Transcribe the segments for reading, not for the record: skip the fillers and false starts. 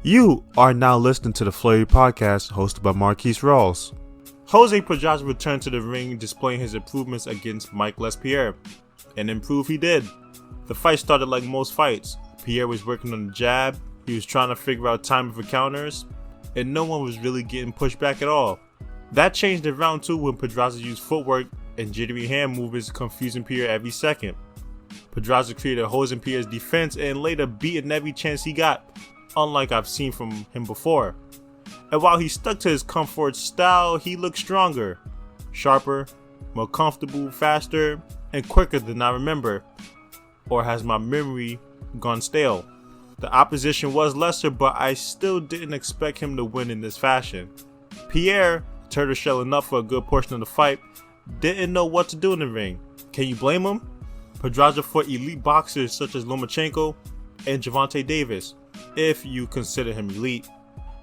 You are now listening to the Flurry podcast hosted by Marquise Rawls. Jose Pedraza returned to the ring displaying his improvements against Mike Pierre, and improve he did. The fight started like most fights. Pierre was working on the jab, he was trying to figure out timing for counters, and no one was really getting pushed back at all. That changed in round 2 when Pedraza used footwork and jittery hand movements confusing Pierre every second. Pedraza created holes in Pierre's defense and later beating every chance he got, unlike I've seen from him before. And while he stuck to his comfort style, he looked stronger, sharper, more comfortable, faster, and quicker than I remember. Or has my memory gone stale? The opposition was lesser, but I still didn't expect him to win in this fashion. Pierre, turtle shelling up for a good portion of the fight, didn't know what to do in the ring. Can you blame him? Pedraza fought elite boxers such as Lomachenko and Gervonta Davis, if you consider him elite.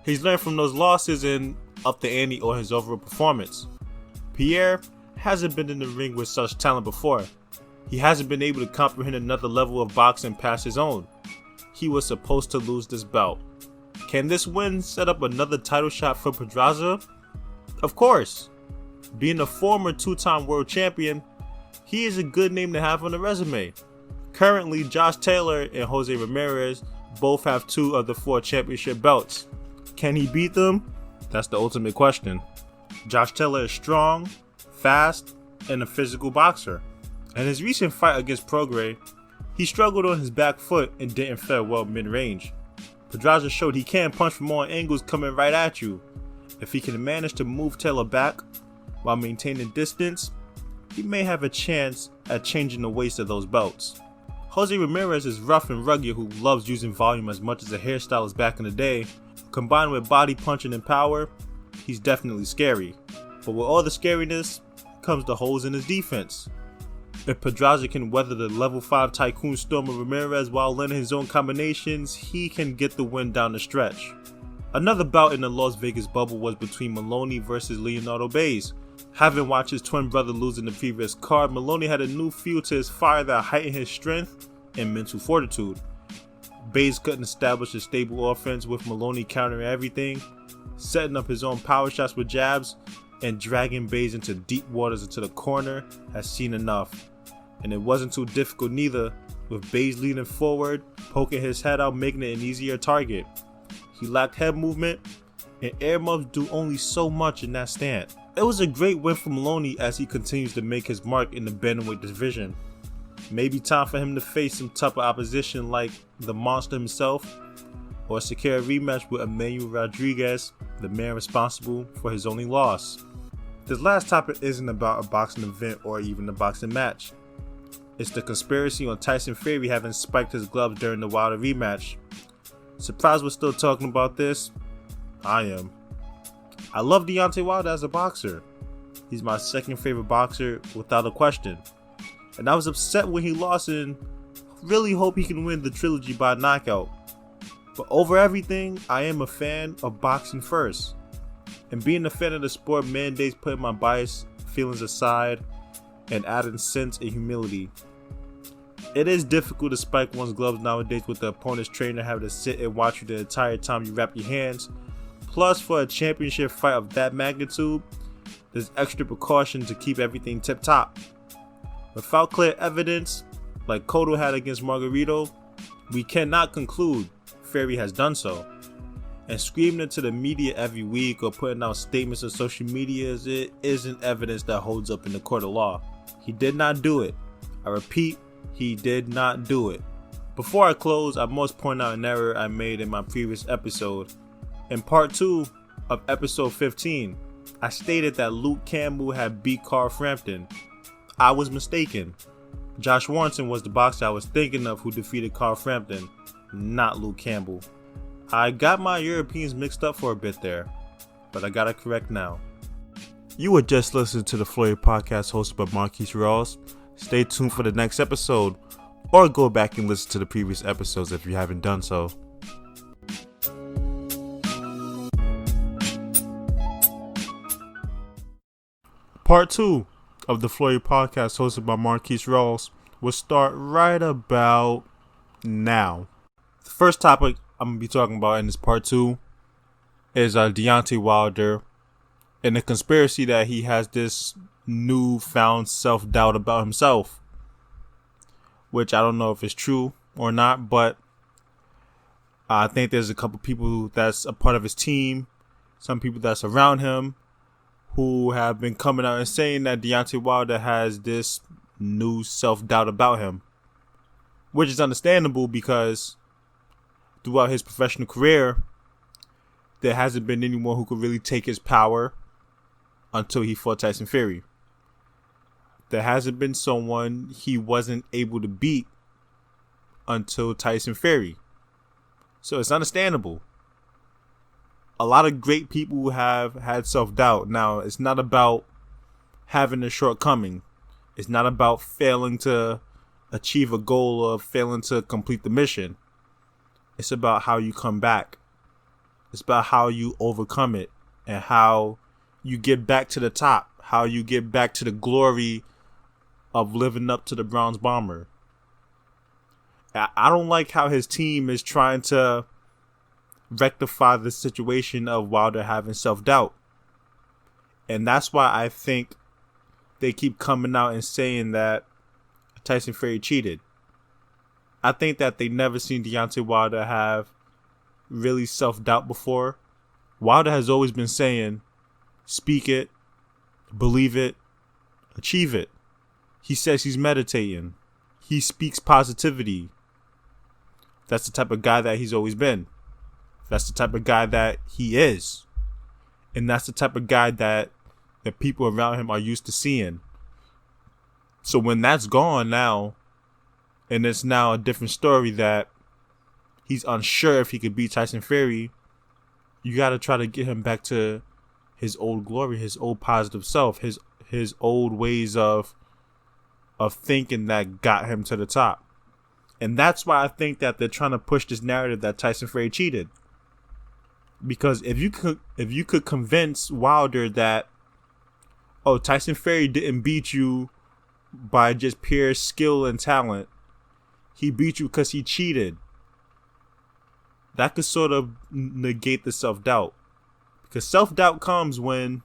He's learned from those losses and upped the ante on his overall performance. Pierre hasn't been in the ring with such talent before. He hasn't been able to comprehend another level of boxing past his own. He was supposed to lose this bout. Can this win set up another title shot for Pedraza? Of course. Being a former 2-time world champion, he is a good name to have on the resume. Currently, Josh Taylor and Jose Ramirez both have 2 of the 4 championship belts. Can he beat them? That's the ultimate question. Josh Taylor is strong, fast, and a physical boxer. In his recent fight against Prograis, he struggled on his back foot and didn't fare well mid-range. Pedraza showed he can punch from all angles coming right at you. If he can manage to move Taylor back while maintaining distance, he may have a chance at changing the waist of those belts. Jose Ramirez is rough and rugged who loves using volume as much as a hairstylist back in the day. Combined with body punching and power, he's definitely scary. But with all the scariness comes the holes in his defense. If Pedraza can weather the level 5 tycoon storm of Ramirez while learning his own combinations, he can get the win down the stretch. Another bout in the Las Vegas bubble was between Maloney versus Leonardo Baez. Having watched his twin brother lose in the previous card, Maloney had a new feel to his fire that heightened his strength and mental fortitude. Baez couldn't establish a stable offense with Maloney countering everything, setting up his own power shots with jabs, and dragging Baez into deep waters into the corner has seen enough. And it wasn't too difficult neither, with Baez leaning forward, poking his head out, making it an easier target. He lacked head movement, and air muffs do only so much in that stance. It was a great win for Maloney as he continues to make his mark in the bantamweight division. Maybe time for him to face some tougher opposition like the monster himself, or secure a rematch with Emmanuel Rodriguez, the man responsible for his only loss. This last topic isn't about a boxing event or even a boxing match. It's the conspiracy on Tyson Fury having spiked his gloves during the Wilder rematch. Surprised we're still talking about this? I am. I love Deontay Wilder as a boxer. He's my second favorite boxer without a question. And I was upset when he lost and really hope he can win the trilogy by knockout. But over everything, I am a fan of boxing first. And being a fan of the sport mandates putting my biased feelings aside and adding sense and humility. It is difficult to spike one's gloves nowadays with the opponent's trainer having to sit and watch you the entire time you wrap your hands. Plus, for a championship fight of that magnitude, there's extra precaution to keep everything tip top. Without clear evidence, like Cotto had against Margarito, we cannot conclude Fury has done so. And screaming it to the media every week or putting out statements on social media isn't evidence that holds up in the court of law. He did not do it. I repeat, he did not do it. Before I close, I must point out an error I made in my previous episode. In part 2 of episode 15, I stated that Luke Campbell had beat Carl Frampton. I was mistaken. Josh Warrington was the boxer I was thinking of who defeated Carl Frampton, not Luke Campbell. I got my Europeans mixed up for a bit there, but I got it correct now. You were just listening to the Flurry podcast hosted by Marquise Rawls. Stay tuned for the next episode, or go back and listen to the previous episodes if you haven't done so. Part 2 of the Flurry podcast hosted by Marquise Rawls will start right about now. The first topic I'm gonna be talking about in this part 2 is Deontay Wilder and the conspiracy that he has this newfound self-doubt about himself, which I don't know if it's true or not, but I think there's a couple people that's a part of his team, some people that's around him, who have been coming out and saying that Deontay Wilder has this new self-doubt about him, which is understandable because throughout his professional career, there hasn't been anyone who could really take his power until he fought Tyson Fury. There hasn't been someone he wasn't able to beat until Tyson Fury. So it's understandable. A lot of great people have had self-doubt. Now, it's not about having a shortcoming. It's not about failing to achieve a goal or failing to complete the mission. It's about how you come back. It's about how you overcome it and how you get back to the top, how you get back to the glory of living up to the Bronze Bomber. I don't like how his team is trying to rectify the situation of Wilder having self-doubt. And that's why I think they keep coming out and saying that Tyson Fury cheated. I think that they never seen Deontay Wilder have really self-doubt before. Wilder has always been saying, speak it, believe it, achieve it. He says he's meditating. He speaks positivity. That's the type of guy that he's always been. That's the type of guy that he is. And that's the type of guy that the people around him are used to seeing. So when that's gone now, and it's now a different story that he's unsure if he could beat Tyson Fury, you got to try to get him back to his old glory, his old positive self, his old ways of thinking that got him to the top. And that's why I think that they're trying to push this narrative that Tyson Fury cheated. Because if you could convince Wilder that, oh, Tyson Fury didn't beat you by just pure skill and talent, he beat you because he cheated, that could sort of negate the self-doubt. Because self-doubt comes when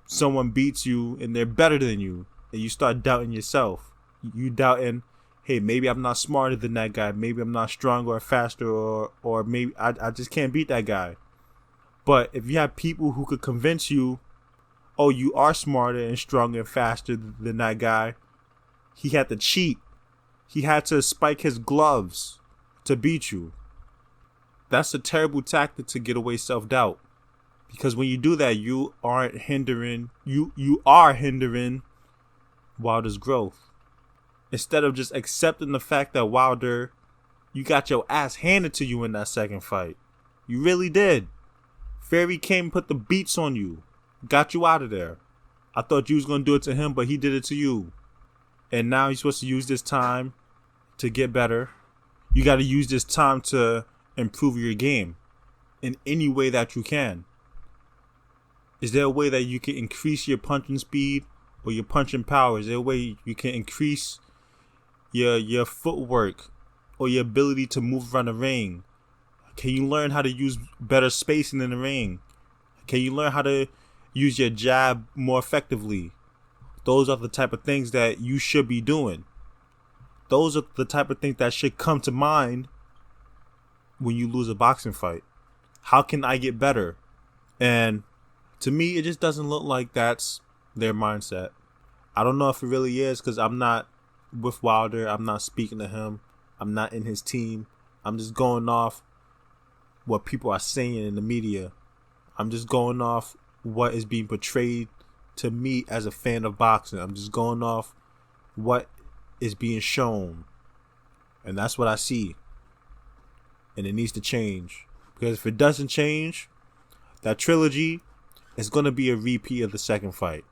someone beats you and they're better than you, and you start doubting yourself. You doubting, hey, maybe I'm not smarter than that guy. Maybe I'm not stronger or faster, or maybe I just can't beat that guy. But if you have people who could convince you, oh, you are smarter and stronger and faster than that guy, he had to cheat. He had to spike his gloves to beat you. That's a terrible tactic to get away self-doubt. Because when you do that, you are hindering Wilder's growth. Instead of just accepting the fact that Wilder, you got your ass handed to you in that second fight. You really did. Fury came and put the beats on you. Got you out of there. I thought you was going to do it to him, but he did it to you. And now you're supposed to use this time to get better. You got to use this time to improve your game in any way that you can. Is there a way that you can increase your punching speed or your punching power? Is there a way you can increase your footwork or your ability to move around the ring? Can you learn how to use better spacing in the ring? Can you learn how to use your jab more effectively? Those are the type of things that you should be doing. Those are the type of things that should come to mind when you lose a boxing fight. How can I get better? And to me, it just doesn't look like that's their mindset. I don't know if it really is, because I'm not with Wilder. I'm not speaking to him. I'm not in his team. I'm just going off what people are saying in the media. I'm just going off what is being portrayed to me as a fan of boxing. I'm just going off what is being shown. And that's what I see. And it needs to change. Because if it doesn't change, that trilogy is going to be a repeat of the second fight.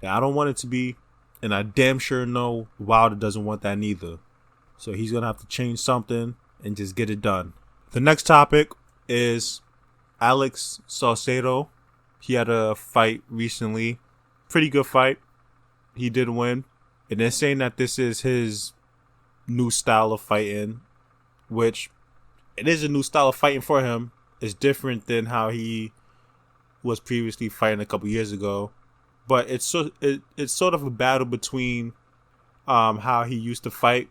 And I don't want it to be. And I damn sure know Wilder doesn't want that neither. So he's going to have to change something and just get it done. The next topic is Alex Saucedo. He had a fight recently. Pretty good fight. He did win. And they're saying that this is his new style of fighting, which it is a new style of fighting for him. It's different than how he was previously fighting a couple years ago. But it's sort of a battle between how he used to fight,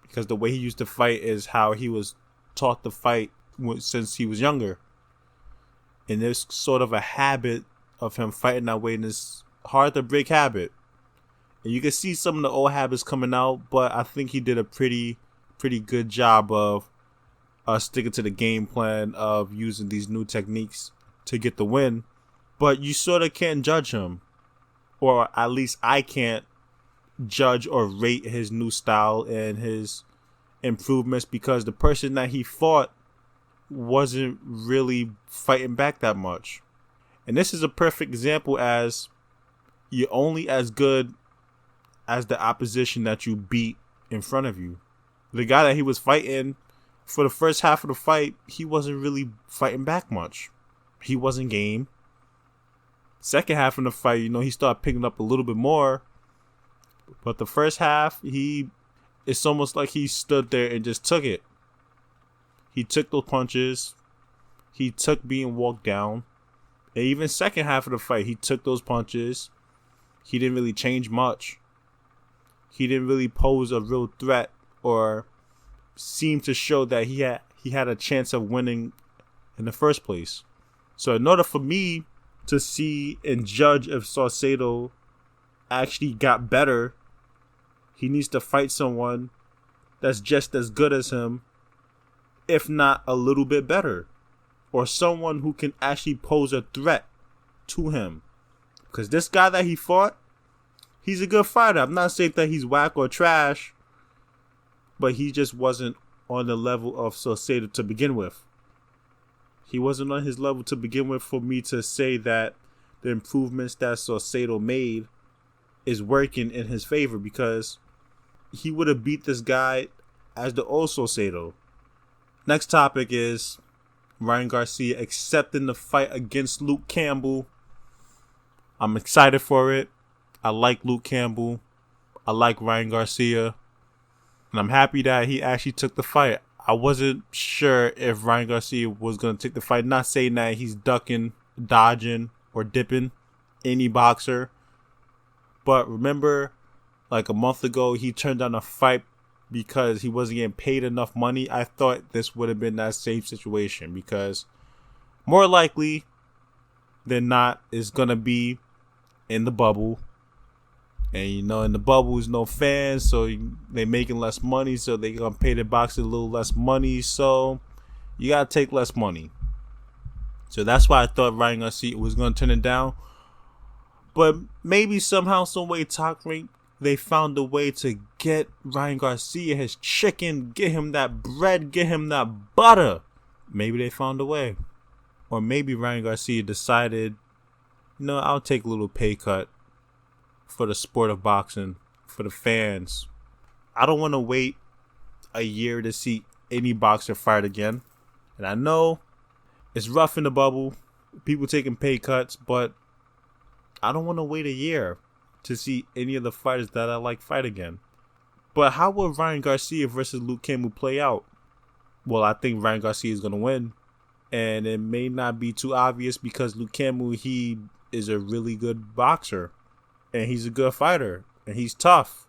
because the way he used to fight is how he was taught to fight since he was younger. And there's sort of a habit of him fighting that way, and it's hard to break habit. And you can see some of the old habits coming out, but I think he did a pretty good job of sticking to the game plan of using these new techniques to get the win. But you sort of can't judge him, or at least I can't judge or rate his new style and his improvements, because the person that he fought wasn't really fighting back that much. And this is a perfect example, as you're only as good as the opposition that you beat in front of you. The guy that he was fighting, for the first half of the fight, he wasn't really fighting back much. He wasn't game. Second half of the fight, he started picking up a little bit more. But the first half, it's almost like he stood there and just took it. He took those punches. He took being walked down. And even second half of the fight, he took those punches. He didn't really change much. He didn't really pose a real threat or seem to show that he had a chance of winning in the first place. So in order for me to see and judge if Saucedo actually got better, he needs to fight someone that's just as good as him, if not a little bit better, or someone who can actually pose a threat to him. Because this guy that he fought, he's a good fighter. I'm not saying that he's whack or trash, but he just wasn't on the level of Saucedo to begin with. He wasn't on his level to begin with for me to say that the improvements that Saucedo made is working in his favor, because he would have beat this guy as the old Saucedo. Next topic is Ryan Garcia accepting the fight against Luke Campbell. I'm excited for it. I like Luke Campbell. I like Ryan Garcia. And I'm happy that he actually took the fight. I wasn't sure if Ryan Garcia was going to take the fight. Not saying that he's ducking, dodging, or dipping any boxer. But remember, like a month ago, he turned down a fight because he wasn't getting paid enough money. I thought this would have been that same situation, because more likely than not, it's going to be in the bubble. And in the bubble, there's no fans, so they're making less money, so they're going to pay the boxer a little less money, so you got to take less money. So that's why I thought Ryan Garcia was going to turn it down. But maybe somehow, some way, Top Rank, they found a way to get Ryan Garcia his chicken, get him that bread, get him that butter. Maybe they found a way. Or maybe Ryan Garcia decided, I'll take a little pay cut for the sport of boxing, for the fans. I don't want to wait a year to see any boxer fight again. And I know it's rough in the bubble, people taking pay cuts, but I don't want to wait a year to see any of the fighters that I like fight again. But how will Ryan Garcia versus Luke Campbell play out? Well, I think Ryan Garcia is going to win. And it may not be too obvious, because Luke Campbell, he is a really good boxer. And he's a good fighter. And he's tough.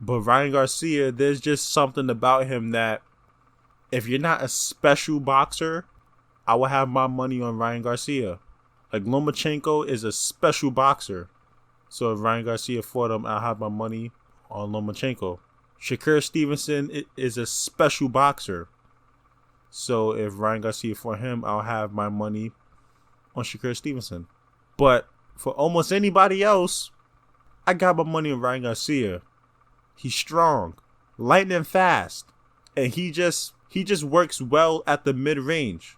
But Ryan Garcia, there's just something about him that, if you're not a special boxer, I will have my money on Ryan Garcia. Like Lomachenko is a special boxer. So if Ryan Garcia fought him, I'll have my money on Lomachenko. Shakur Stevenson is a special boxer. So if Ryan Garcia fought him, I'll have my money on Shakur Stevenson. But for almost anybody else, I got my money on Ryan Garcia. He's strong, lightning fast, and he just works well at the mid-range.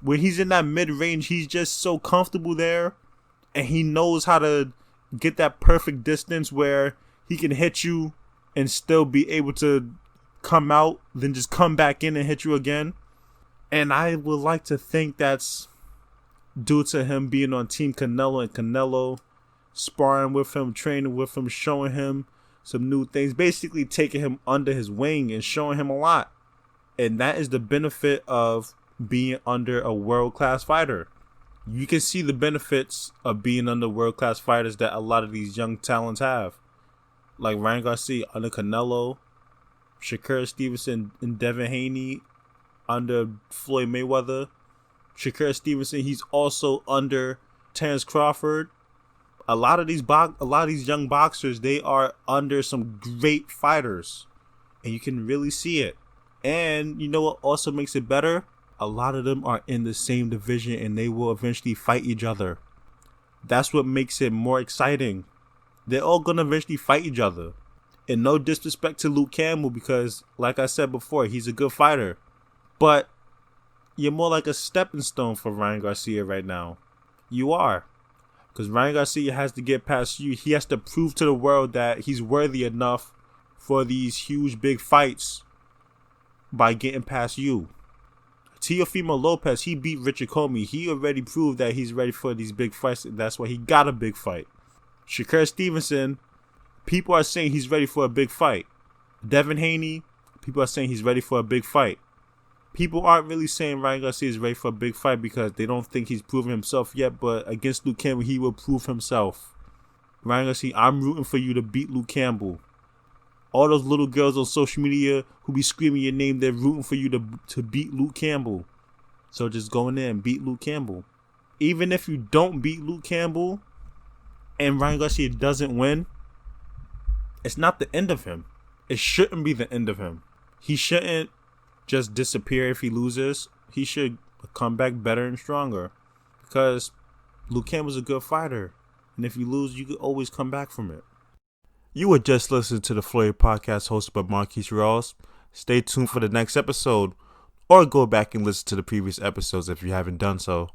When he's in that mid-range, he's just so comfortable there, and he knows how to get that perfect distance where he can hit you and still be able to come out, then just come back in and hit you again. And I would like to think that's due to him being on Team Canelo, and Canelo sparring with him, training with him, showing him some new things, basically taking him under his wing and showing him a lot. And that is the benefit of being under a world-class fighter. You can see the benefits of being under world-class fighters that a lot of these young talents have. Like Ryan Garcia under Canelo, Shakur Stevenson and Devin Haney under Floyd Mayweather. Shakur Stevenson, he's also under Terrence Crawford. A lot of these young boxers, they are under some great fighters, and you can really see it. And you know what also makes it better? A lot of them are in the same division, and they will eventually fight each other. That's what makes it more exciting. They're all gonna eventually fight each other. And no disrespect to Luke Campbell, because like I said before, he's a good fighter. But you're more like a stepping stone for Ryan Garcia right now. You are. Because Ryan Garcia has to get past you. He has to prove to the world that he's worthy enough for these huge, big fights by getting past you. Teofimo Lopez, he beat Richard Comey. He already proved that he's ready for these big fights. That's why he got a big fight. Shakur Stevenson, people are saying he's ready for a big fight. Devin Haney, people are saying he's ready for a big fight. People aren't really saying Ryan Garcia is ready for a big fight because they don't think he's proven himself yet, but against Luke Campbell, he will prove himself. Ryan Garcia, I'm rooting for you to beat Luke Campbell. All those little girls on social media who be screaming your name, they're rooting for you to beat Luke Campbell. So just go in there and beat Luke Campbell. Even if you don't beat Luke Campbell and Ryan Garcia doesn't win, it's not the end of him. It shouldn't be the end of him. He shouldn't just disappear if he loses. He should come back better and stronger, because Luke Campbell's a good fighter, and if you lose, you could always come back from it. You were just listening to the Flurry podcast hosted by Marquise Rawls. Stay tuned for the next episode, or go back and listen to the previous episodes if you haven't done so.